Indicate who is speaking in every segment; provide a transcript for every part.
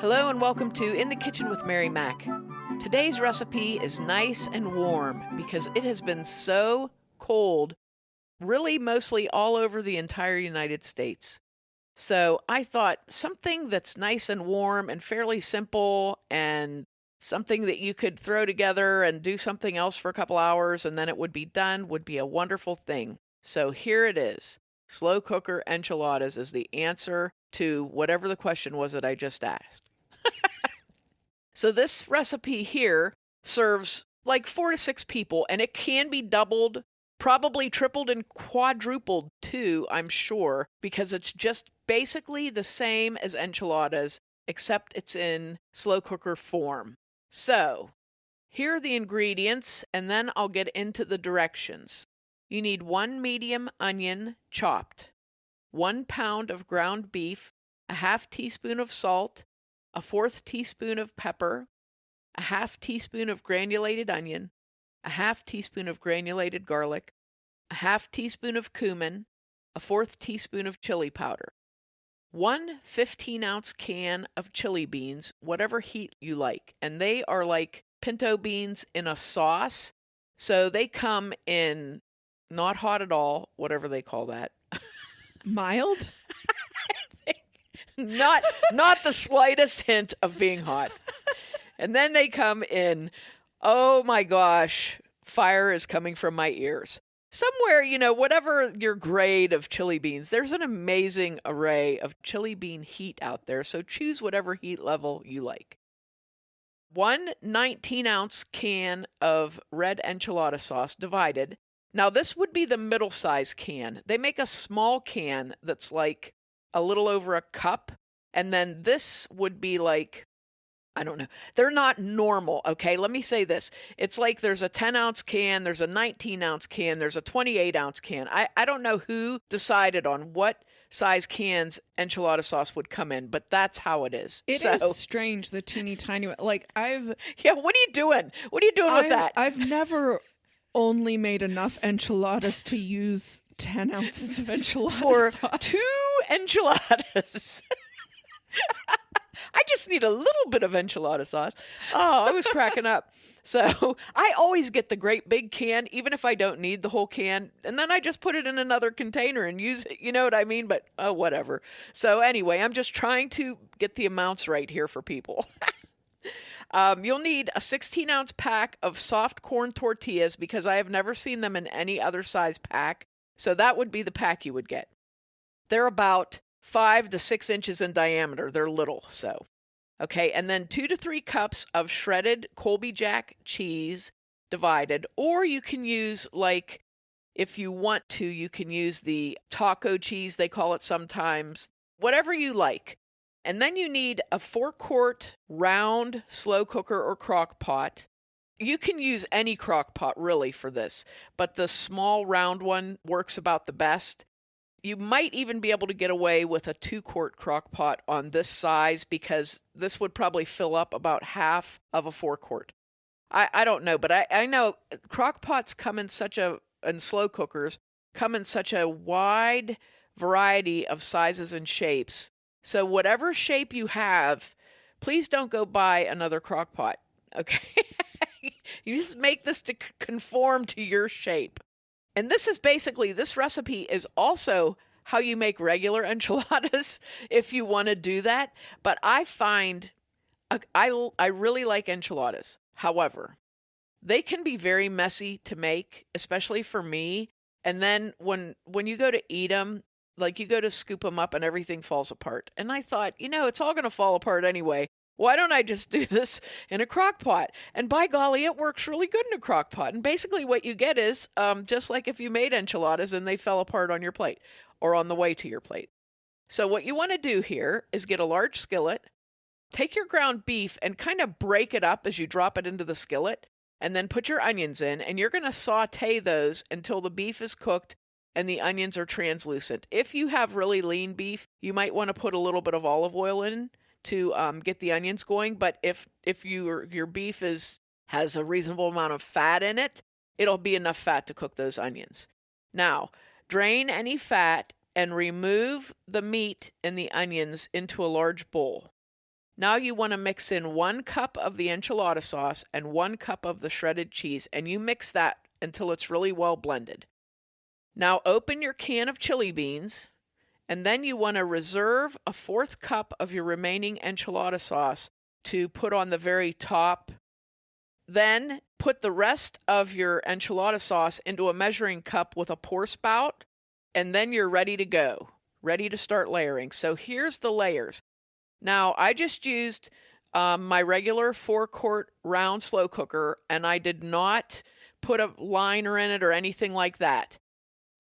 Speaker 1: Hello and welcome to In the Kitchen with Mary Mac. Today's recipe is nice and warm because it has been so cold, really mostly all over the entire United States. So I thought something that's nice and warm and fairly simple and something that you could throw together and do something else for a couple hours and then it would be done would be a wonderful thing. So here it is. Slow cooker enchiladas is the answer to whatever the question was that I just asked. So this recipe here serves like 4 to 6 people, and it can be doubled, probably tripled and quadrupled too, I'm sure, because it's just basically the same as enchiladas, except it's in slow cooker form. So here are the ingredients, and then I'll get into the directions. You need 1 medium onion chopped, 1 pound of ground beef, a half teaspoon of salt, a 1/4 teaspoon of pepper, a half teaspoon of granulated onion, a half teaspoon of granulated garlic, a half teaspoon of cumin, a 1/4 teaspoon of chili powder, 1 15-ounce can of chili beans, whatever heat you like. And they are like pinto beans in a sauce. So they come in not hot at all, whatever they call that.
Speaker 2: Mild?
Speaker 1: Not the slightest hint of being hot. And then they come in, oh my gosh, fire is coming from my ears. Somewhere, whatever your grade of chili beans, there's an amazing array of chili bean heat out there. So choose whatever heat level you like. 1 19-ounce can of red enchilada sauce divided. Now this would be the middle size can. They make a small can that's like a little over a cup. And then this would be like, I don't know. They're not normal, okay? Let me say this. It's like there's a 10-ounce can, there's a 19-ounce can, there's a 28-ounce can. I don't know who decided on what size cans enchilada sauce would come in, but that's how it is.
Speaker 2: It is strange, the teeny tiny one. Like
Speaker 1: Yeah, what are you doing? What are you doing with that?
Speaker 2: I've never only made enough enchiladas to use 10 ounces of enchilada
Speaker 1: for
Speaker 2: sauce.
Speaker 1: 2 enchiladas. I just need a little bit of enchilada sauce. Oh, I was cracking up. So I always get the great big can, even if I don't need the whole can. And then I just put it in another container and use it. You know what I mean? But whatever. So anyway, I'm just trying to get the amounts right here for people. You'll need a 16-ounce pack of soft corn tortillas because I have never seen them in any other size pack. So that would be the pack you would get. They're about 5 to 6 inches in diameter. They're little, so. Okay, and then 2 to 3 cups of shredded Colby Jack cheese divided, or you can use, like, if you want to, you can use the taco cheese, they call it sometimes, whatever you like. And then you need a 4-quart round slow cooker or crock pot. You can use any crock pot really for this, but the small round one works about the best. You might even be able to get away with a 2-quart crock pot on this size because this would probably fill up about half of a 4-quart. I don't know, but I know crock pots come in and slow cookers come in such a wide variety of sizes and shapes. So whatever shape you have, please don't go buy another crock pot, okay? You just make this to conform to your shape. And this recipe is also how you make regular enchiladas if you want to do that. But I find I really like enchiladas. However, they can be very messy to make, especially for me. And then when you go to eat them, like you go to scoop them up and everything falls apart. And I thought, it's all going to fall apart anyway. Why don't I just do this in a crock pot? And by golly, it works really good in a crock pot. And basically what you get is just like if you made enchiladas and they fell apart on your plate or on the way to your plate. So what you want to do here is get a large skillet, take your ground beef and kind of break it up as you drop it into the skillet, and then put your onions in, and you're going to saute those until the beef is cooked and the onions are translucent. If you have really lean beef, you might want to put a little bit of olive oil in to get the onions going. But if your beef has a reasonable amount of fat in it, it'll be enough fat to cook those onions. Now, drain any fat and remove the meat and the onions into a large bowl. Now you want to mix in 1 cup of the enchilada sauce and 1 cup of the shredded cheese, and you mix that until it's really well blended. Now open your can of chili beans, and then you want to reserve a 1/4 cup of your remaining enchilada sauce to put on the very top. Then put the rest of your enchilada sauce into a measuring cup with a pour spout, and then you're ready to go, ready to start layering. So here's the layers. Now, I just used my regular 4-quart round slow cooker, and I did not put a liner in it or anything like that.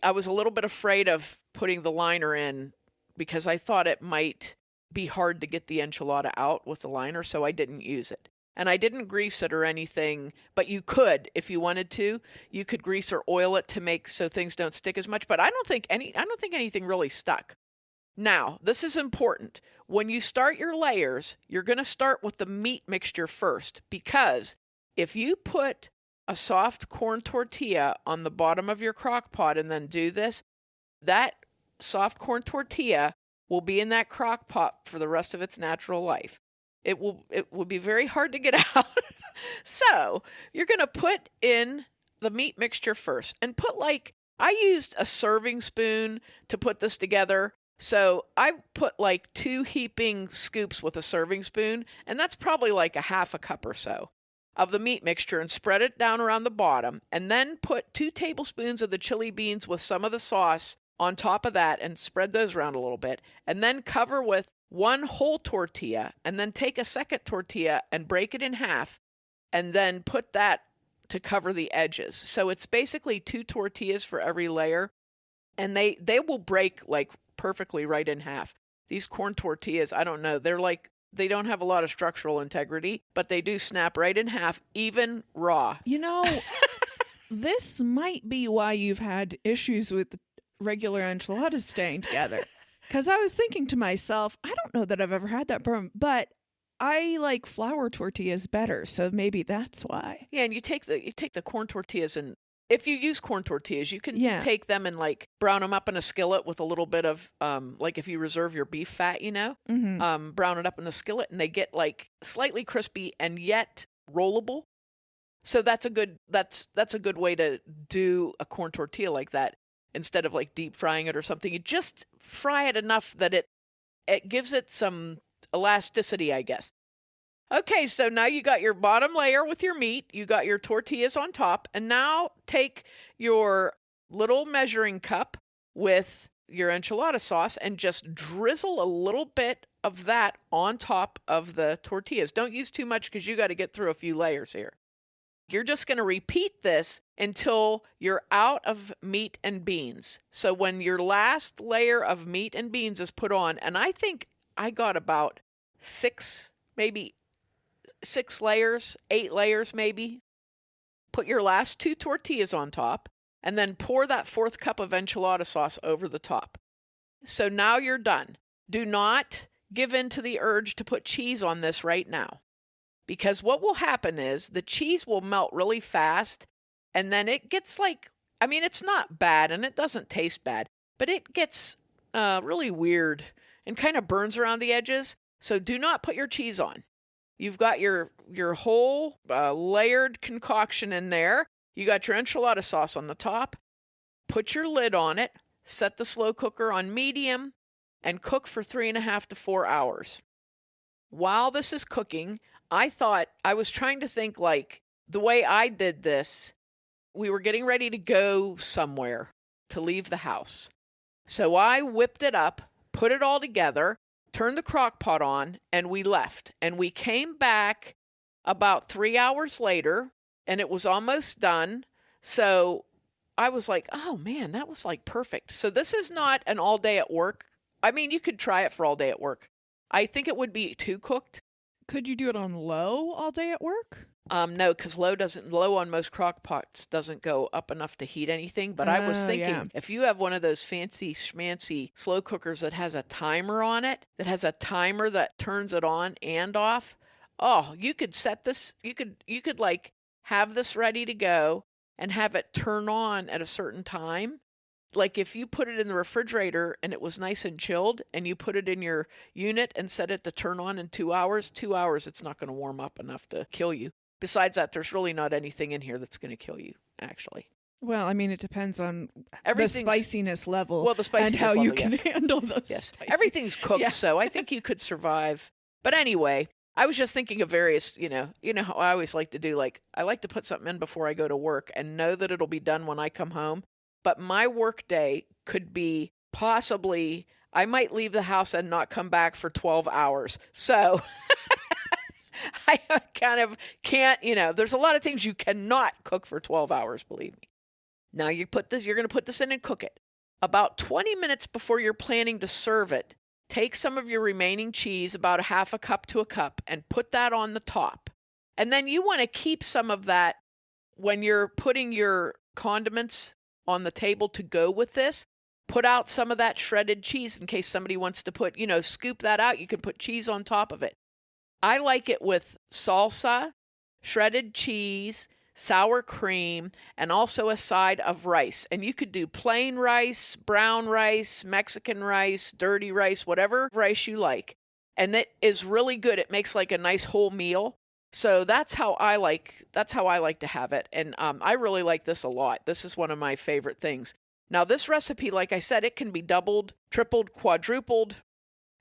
Speaker 1: I was a little bit afraid of putting the liner in because I thought it might be hard to get the enchilada out with the liner, so I didn't use it. And I didn't grease it or anything, but you could, if you wanted to. You could grease or oil it to make so things don't stick as much, but I don't think anything really stuck. Now, this is important. When you start your layers, you're going to start with the meat mixture first, because if you put a soft corn tortilla on the bottom of your crock pot and then do this, that soft corn tortilla will be in that crock pot for the rest of its natural life. It will be very hard to get out. So you're going to put in the meat mixture first, and I used a serving spoon to put this together. So I put 2 heaping scoops with a serving spoon, and that's probably like a 1/2 cup or so of the meat mixture, and spread it down around the bottom, and then put 2 tablespoons of the chili beans with some of the sauce on top of that and spread those around a little bit, and then cover with 1 whole tortilla, and then take a second tortilla and break it in half, and then put that to cover the edges. So it's basically 2 tortillas for every layer, and they will break perfectly right in half. These corn tortillas, I don't know, they don't have a lot of structural integrity, but they do snap right in half, even raw.
Speaker 2: This might be why you've had issues with regular enchiladas staying together. Because I was thinking to myself, I don't know that I've ever had that problem, but I like flour tortillas better, so maybe that's why.
Speaker 1: Yeah, and you take the corn tortillas, and if you use corn tortillas, you can take them and brown them up in a skillet with a little bit of if you reserve your beef fat, brown it up in the skillet, and they get slightly crispy and yet rollable. So that's a good way to do a corn tortilla like that. Instead of deep frying it or something, you just fry it enough that it gives it some elasticity, I guess. Okay, so now you got your bottom layer with your meat, you got your tortillas on top, and now take your little measuring cup with your enchilada sauce and just drizzle a little bit of that on top of the tortillas. Don't use too much because you got to get through a few layers here. You're just going to repeat this until you're out of meat and beans. So when your last layer of meat and beans is put on, and I think I got about 6, maybe 6 layers, 8 layers maybe, put your last 2 tortillas on top, and then pour that 4th cup of enchilada sauce over the top. So now you're done. Do not give in to the urge to put cheese on this right now. Because what will happen is the cheese will melt really fast, and then it gets it's not bad and it doesn't taste bad, but it gets really weird and kind of burns around the edges. So do not put your cheese on. You've got your whole layered concoction in there. You got your enchilada sauce on the top. Put your lid on it, set the slow cooker on medium, and cook for 3.5 to 4 hours. While this is cooking, I was trying to think the way I did this, we were getting ready to go somewhere to leave the house. So I whipped it up, put it all together, turned the crock pot on, and we left. And we came back about 3 hours later, and it was almost done. So I was like, oh man, that was perfect. So this is not an all day at work. I mean, you could try it for all day at work. I think it would be too cooked.
Speaker 2: Could you do it on low all day at work?
Speaker 1: No, because low on most crock pots doesn't go up enough to heat anything. But I was thinking, if you have one of those fancy schmancy slow cookers that has a timer on it, that has a timer that turns it on and off, you could set this, you could have this ready to go and have it turn on at a certain time. like if you put it in the refrigerator and it was nice and chilled and you put it in your unit and set it to turn on in 2 hours, it's not going to warm up enough to kill you. Besides that, there's really not anything in here that's going to kill you, actually.
Speaker 2: Well, I mean, it depends on the
Speaker 1: Everything's-
Speaker 2: spiciness level
Speaker 1: Well, the spiciness
Speaker 2: and how you
Speaker 1: level,
Speaker 2: can
Speaker 1: yes.
Speaker 2: handle those.
Speaker 1: Yes,
Speaker 2: spicy-
Speaker 1: everything's cooked,
Speaker 2: Yeah.
Speaker 1: so I think you could survive. But anyway, I was just thinking of various, you know how I always like to do, like, I like to put something in before I go to work and know that it'll be done when I come home. But my work day could be possibly, I might leave the house and not come back for 12 hours. So I kind of can't, there's a lot of things you cannot cook for 12 hours, believe me. Now you're going to put this in and cook it. About 20 minutes before you're planning to serve it, take some of your remaining cheese, about a half a cup to a cup, and put that on the top. And then you want to keep some of that when you're putting your condiments on the table to go with this. Put out some of that shredded cheese in case somebody wants to put, scoop that out. You can put cheese on top of it. I like it with salsa, shredded cheese, sour cream, and also a side of rice. And you could do plain rice, brown rice, Mexican rice, dirty rice, whatever rice you like. And it is really good. It makes like a nice whole meal. So that's how I like to have it. And I really like this a lot. This is one of my favorite things. Now, this recipe, like I said, it can be doubled, tripled, quadrupled.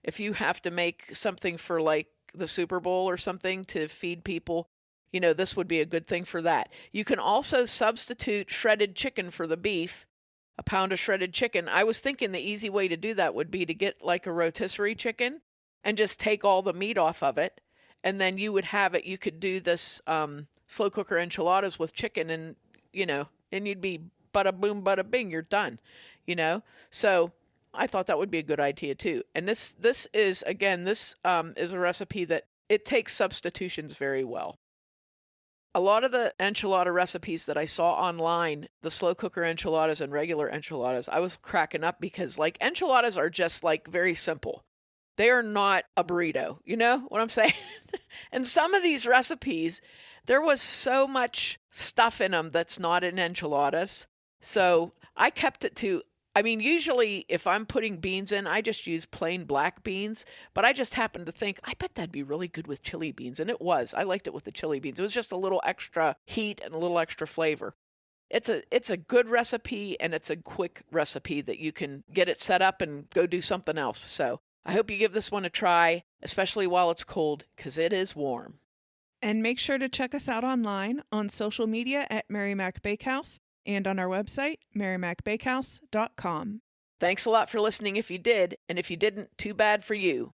Speaker 1: If you have to make something for like the Super Bowl or something to feed people, this would be a good thing for that. You can also substitute shredded chicken for the beef, a pound of shredded chicken. I was thinking the easy way to do that would be to get like a rotisserie chicken and just take all the meat off of it. And then you would have it, you could do this slow cooker enchiladas with chicken and, and you'd be bada boom, bada bing, you're done, So I thought that would be a good idea too. And this is a recipe that it takes substitutions very well. A lot of the enchilada recipes that I saw online, the slow cooker enchiladas and regular enchiladas, I was cracking up because like enchiladas are just like very simple. They are not a burrito. You know what I'm saying? And some of these recipes, there was so much stuff in them that's not in enchiladas. So I kept it to, usually if I'm putting beans in, I just use plain black beans. But I just happened to think, I bet that'd be really good with chili beans. And it was. I liked it with the chili beans. It was just a little extra heat and a little extra flavor. It's a good recipe, and it's a quick recipe that you can get it set up and go do something else. So I hope you give this one a try, especially while it's cold, because it is warm.
Speaker 2: And make sure to check us out online on social media at Mary Mac Bakehouse and on our website, marymacbakehouse.com.
Speaker 1: Thanks a lot for listening if you did, and if you didn't, too bad for you.